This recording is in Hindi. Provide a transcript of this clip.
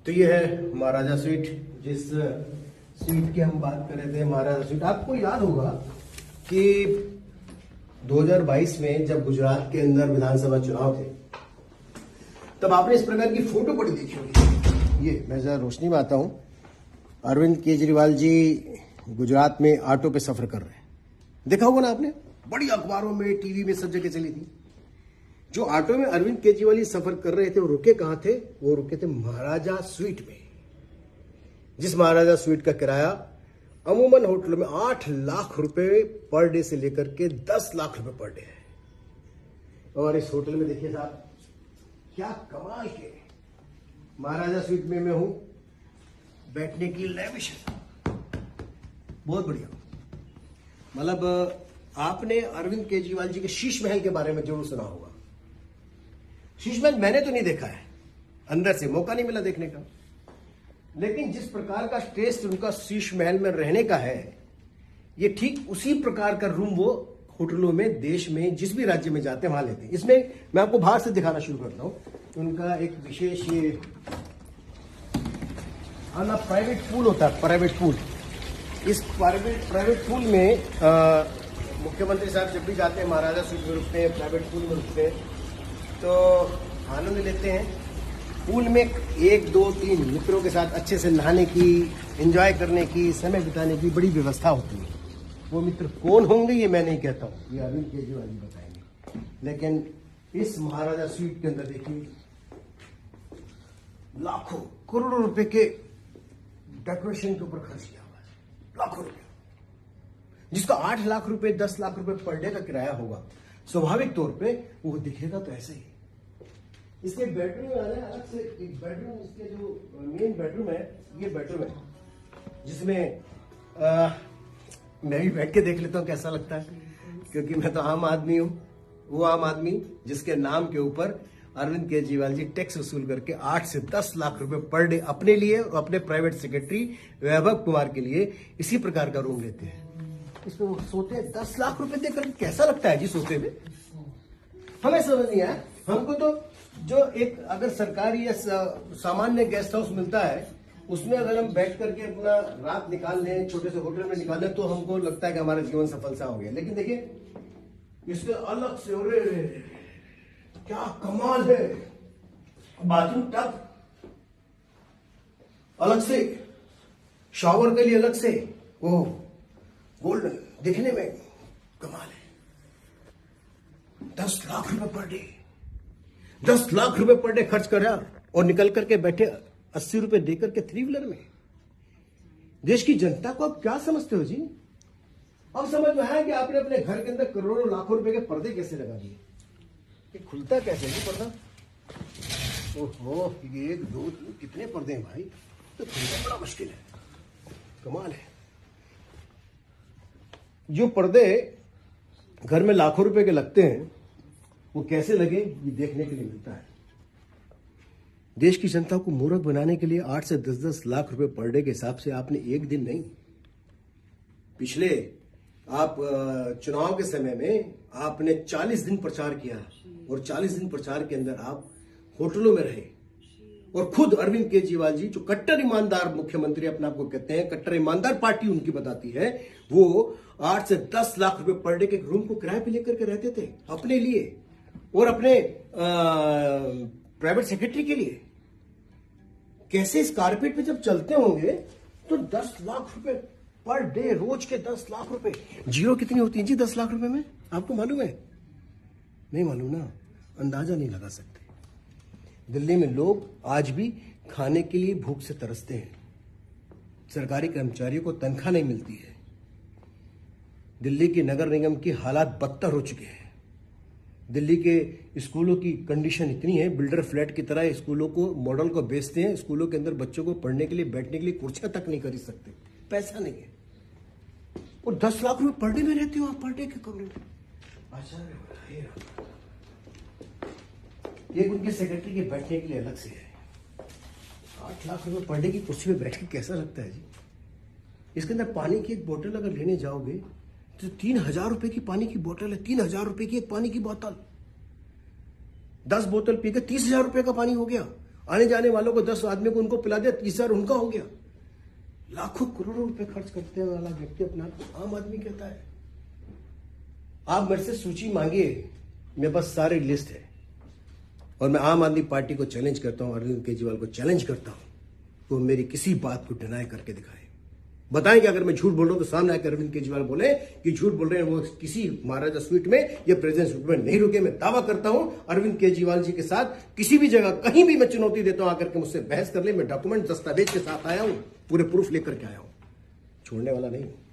तो ये है महाराजा स्वीट। जिस स्वीट की हम बात कर रहे थे, महाराजा स्वीट, आपको याद होगा कि 2022 में जब गुजरात के अंदर विधानसभा चुनाव थे तब आपने इस प्रकार की फोटो बड़ी देखी होगी। ये मैं जरा रोशनी में आता हूं। अरविंद केजरीवाल जी गुजरात में ऑटो पे सफर कर रहे हैं, देखा होगा ना आपने, बड़ी अखबारों में, टीवी में, सब जगह चली थी। जो ऑटो में अरविंद केजरीवाल जी सफर कर रहे थे वो रुके कहां थे? वो रुके थे महाराजा स्वीट में। जिस महाराजा स्वीट का किराया अमूमन होटलों में 8 लाख रुपए पर डे से लेकर के 10 लाख रुपए पर डे है। और इस होटल में देखिए साहब, क्या कमाल के महाराजा स्वीट में मैं हूं, बैठने की लैविश है, बहुत बढ़िया। मतलब आपने अरविंद केजरीवाल जी के शीश महल के बारे में जरूर सुना होगा। शीश महल मैंने तो नहीं देखा है, अंदर से मौका नहीं मिला देखने का, लेकिन जिस प्रकार का टेस्ट उनका शीश महल में रहने का है, ये ठीक उसी प्रकार का रूम वो होटलों में देश में जिस भी राज्य में जाते हैं वहां लेते हैं। इसमें मैं आपको बाहर से दिखाना शुरू करता हूं। उनका एक विशेष ये प्राइवेट पूल होता है, प्राइवेट पूल। इस प्राइवेट पूल में मुख्यमंत्री साहब जब भी जाते हैं महाराजा स्वीट में रुकते हैं, प्राइवेट पूल में रुकते हैं, तो आनंद लेते हैं। पूल में 1, 2, 3 मित्रों के साथ अच्छे से नहाने की, एंजॉय करने की, समय बिताने की बड़ी व्यवस्था होती है। वो मित्र कौन होंगे ये मैं नहीं कहता हूं, ये अरविंद केजरीवाल जी बताएंगे। लेकिन इस महाराजा स्वीट के अंदर देखिए लाखों करोड़ों रुपए के डेकोरेशन के ऊपर खर्च किया हुआ है, लाखों रुपए, जिसका 8 लाख रुपए 10 लाख रुपए पर डे का किराया होगा। स्वाभाविक तौर पे वो दिखेगा तो ऐसे ही। इसके बेडरूम में आना अलग से एक बेडरूम, इसके जो मेन बेडरूम है, ये बेडरूम है जिसमें मैं भी बैठ के देख लेता हूँ कैसा लगता है, क्योंकि मैं तो आम आदमी हूँ। वो आम आदमी जिसके नाम के ऊपर अरविंद केजरीवाल जी टैक्स वसूल करके 8 से 10 लाख रुपए पर डे अपने लिए और अपने प्राइवेट सेक्रेटरी वैभव कुमार के लिए इसी प्रकार का रूम लेते हैं। इसमें वो सोते हैं 10 लाख रुपए देकर, कैसा लगता है जी सोते में? हमें समझ नहीं आया। हमको तो जो एक अगर सरकारी या सामान्य गेस्ट हाउस मिलता है उसमें अगर हम बैठ करके अपना रात निकाल लें, छोटे से होटल में निकाल लें, तो हमको लगता है कि हमारा जीवन सफल सा हो गया। लेकिन देखिए इसके अलग से, अरे क्या कमाल है, बाथरूम टब अलग से, शावर के लिए अलग से, वो गोल्डन, दिखने में कमाल है। 10 लाख रुपए पर डे, 10 लाख रुपए पर डे खर्च करा और निकल करके बैठे 80 रुपए देकर के 3 व्हीलर में। देश की जनता को आप क्या समझते हो जी? अब समझ में आया कि आपने अपने घर के अंदर करोड़ों लाखों रुपए के पर्दे कैसे लगा दिए। ये खुलता कैसे है पर्दा? ओहो, 1, 2, 3 कितने पर्दे हैं भाई, तो खुलना बड़ा मुश्किल है, कमाल है। जो पर्दे घर में लाखों रुपए के लगते हैं वो कैसे लगे ये देखने के लिए मिलता है। देश की जनता को मूर्ख बनाने के लिए 8 से 10 लाख रुपए पर डे के हिसाब से आपने एक दिन नहीं, पिछले आप चुनाव के समय में आपने 40 दिन प्रचार किया और 40 दिन प्रचार के अंदर आप होटलों में रहे और खुद अरविंद केजरीवाल जी जो कट्टर ईमानदार मुख्यमंत्री अपने आप को कहते हैं, कट्टर ईमानदार पार्टी उनकी बताती है, वो 8 से 10 लाख रुपए पर डे के रूम को किराए पे लेकर के रहते थे अपने लिए और अपने प्राइवेट सेक्रेटरी के लिए। कैसे इस कारपेट पे जब चलते होंगे तो 10 लाख रुपए पर डे, रोज के 10 लाख रुपए। जीरो कितनी होती है जी 10 लाख रुपए में? आपको मालूम है? नहीं मालूम ना, अंदाजा नहीं लगा सकते। दिल्ली में लोग आज भी खाने के लिए भूख से तरसते हैं। सरकारी कर्मचारियों को तनख्वाह नहीं मिलती है। दिल्ली की नगर निगम की हालात बदतर हो चुके हैं। दिल्ली के स्कूलों की कंडीशन इतनी है, बिल्डर फ्लैट की तरह स्कूलों को, मॉडल को बेचते हैं। स्कूलों के अंदर बच्चों को पढ़ने के लिए, बैठने के लिए कुर्सियां तक नहीं खरीद सकते, पैसा नहीं है। और 10 लाख रुपए पर डे में रहते हो आप, पर डे के कमरे में। एक उनके सेक्रेटरी के बैठने के लिए अलग से है। 8 लाख रुपए पर डे की कुर्सी में बैठ के कैसा लगता है जी? इसके अंदर पानी की एक बोतल अगर लेने जाओगे तो 3000 रुपए की पानी की बोतल है, 3000 रुपए की एक पानी की बोतल। 10 बोतल पी के 30,000 रुपए का पानी हो गया। आने जाने वालों को 10 आदमी को उनको पिला दिया, 30,000 उनका हो गया। लाखों करोड़ों रुपए खर्च करते वाला व्यक्ति अपना आम आदमी कहता है। आप मेरे से सूची मांगिए, मेरे पास सारी लिस्ट है। और मैं आम आदमी पार्टी को चैलेंज करता हूं, अरविंद केजरीवाल को चैलेंज करता हूं, वो मेरी किसी बात को डिनाई करके दिखाए। बताएं कि अगर मैं झूठ बोल रहा हूं तो सामने आकर अरविंद केजरीवाल बोले कि झूठ बोल रहे हैं, वो किसी महाराजा स्वीट में या प्रेसिडेंट स्वीट में नहीं रुके। मैं दावा करता हूं अरविंद केजरीवाल जी के साथ किसी भी जगह कहीं भी मैं चुनौती देता हूं, आकर के मुझसे बहस कर ले। मैं डॉक्यूमेंट दस्तावेज के साथ आया हूं, पूरे प्रूफ लेकर के आया हूं, छोड़ने वाला नहीं हूं।